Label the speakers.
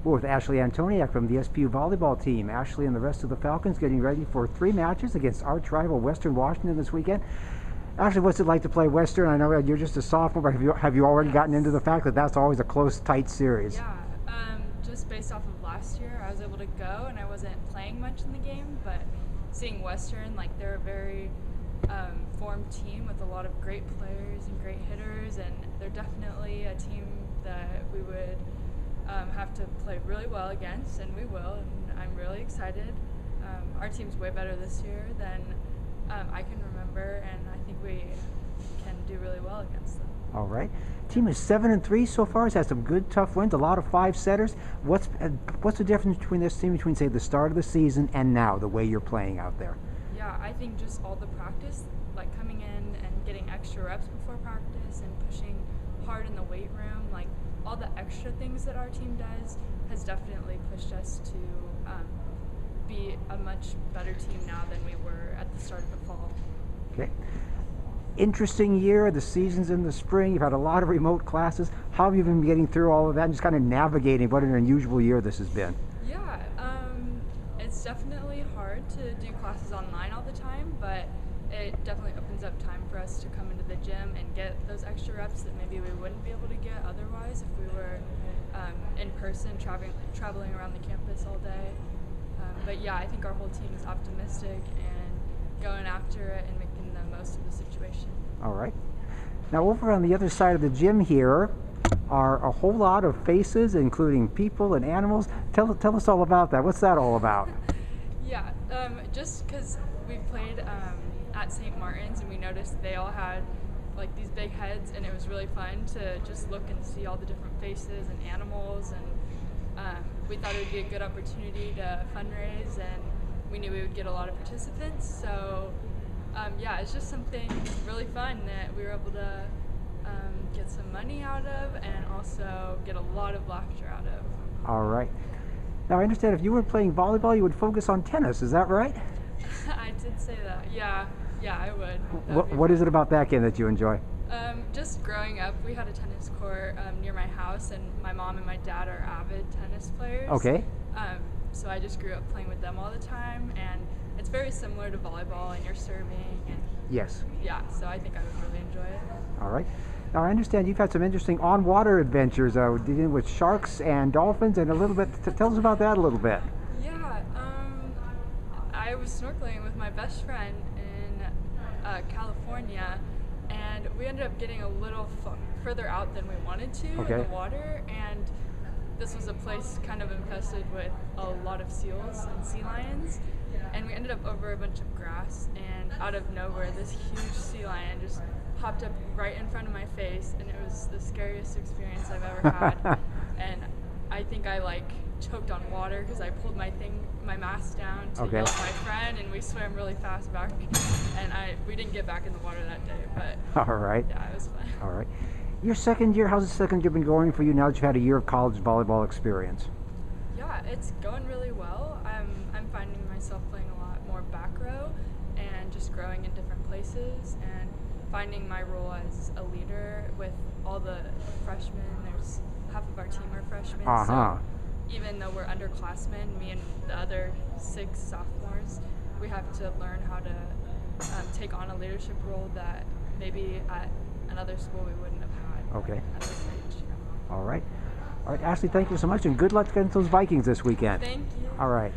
Speaker 1: We're with Ashley Antoniak from the SPU volleyball team. Ashley and the rest of the Falcons getting ready for 3 matches against arch rival Western Washington this weekend. Ashley, what's it like to play Western? I know you're just a sophomore, but have you already gotten into the fact that that's always a close, tight series?
Speaker 2: Yeah, just based off of last year, I was able to go and I wasn't playing much in the game, but seeing Western, like they're a very formed team with a lot of great players and great hitters, and they're definitely a team that we would have to play really well against, and we will, and I'm really excited. Our team's way better this year than I can remember, and I think we can do really well against them.
Speaker 1: All right. Team is 7-3 so far. Has had some good, tough wins. A lot of 5-setters. What's the difference between this team, between say the start of the season and now, the way you're playing out there?
Speaker 2: Yeah, I think just all the practice, like coming in and getting extra reps before practice and pushing hard in the weight room, like all the extra things that our team does has definitely pushed us to be a much better team now than we were at the start of the fall.
Speaker 1: Okay. Interesting year. The season's in the spring. You've had a lot of remote classes. How have you been getting through all of that and just kind of navigating what an unusual year this has been?
Speaker 2: Yeah, it's definitely hard to do classes online all the time, but it definitely opens up time for us to come into the gym and get those extra reps that maybe we wouldn't be able to get otherwise if we were in person, traveling around the campus all day. But yeah, I think our whole team is optimistic and going after it and making the most of the situation.
Speaker 1: All right. Now over on the other side of the gym here are a whole lot of faces, including people and animals. Tell us all about that. What's that all about?
Speaker 2: Yeah, just because we played at St. Martin's and we noticed they all had like these big heads, and it was really fun to just look and see all the different faces and animals, and we thought it would be a good opportunity to fundraise, and we knew we would get a lot of participants, so yeah, it's just something really fun that we were able to get some money out of and also get a lot of laughter out of.
Speaker 1: All right. Now I understand if you were playing volleyball, you would focus on tennis. Is that right?
Speaker 2: I did say that. Yeah, I would.
Speaker 1: What is it about that game that you enjoy?
Speaker 2: Just growing up, we had a tennis court near my house, and my mom and my dad are avid tennis players.
Speaker 1: Okay.
Speaker 2: So I just grew up playing with them all the time, and it's very similar to volleyball, and you're serving. And
Speaker 1: yes.
Speaker 2: Yeah, so I think I would really enjoy it.
Speaker 1: All right. Now I understand you've had some interesting on-water adventures dealing with sharks and dolphins, and a little bit. Tell us about that a little bit.
Speaker 2: Yeah. I was snorkeling with my best friend in California, and we ended up getting a little further out than we wanted to in the water, and this was a place kind of infested with a lot of seals and sea lions, and we ended up over a bunch of grass, and out of nowhere this huge sea lion just popped up right in front of my face, and it was the scariest experience I've ever had. And I think I choked on water because I pulled my mask down to yell at my friend, and we swam really fast back, and we didn't get back in the water that day, but
Speaker 1: all right.
Speaker 2: Yeah, it was fun.
Speaker 1: All right. Your second year, how's the second year been going for you now that you've had a year of college volleyball experience?
Speaker 2: Yeah, it's going really well. I'm finding myself playing a lot more back row and just growing in different places and finding my role as a leader with all the freshmen. There's half of our team are freshmen, so even though we're underclassmen, me and the other 6 sophomores, we have to learn how to take on a leadership role that maybe at another school we wouldn't have had.
Speaker 1: Okay.
Speaker 2: At this age.
Speaker 1: All right. All right, Ashley, thank you so much, and good luck against those Vikings this weekend.
Speaker 2: Thank you.
Speaker 1: All right.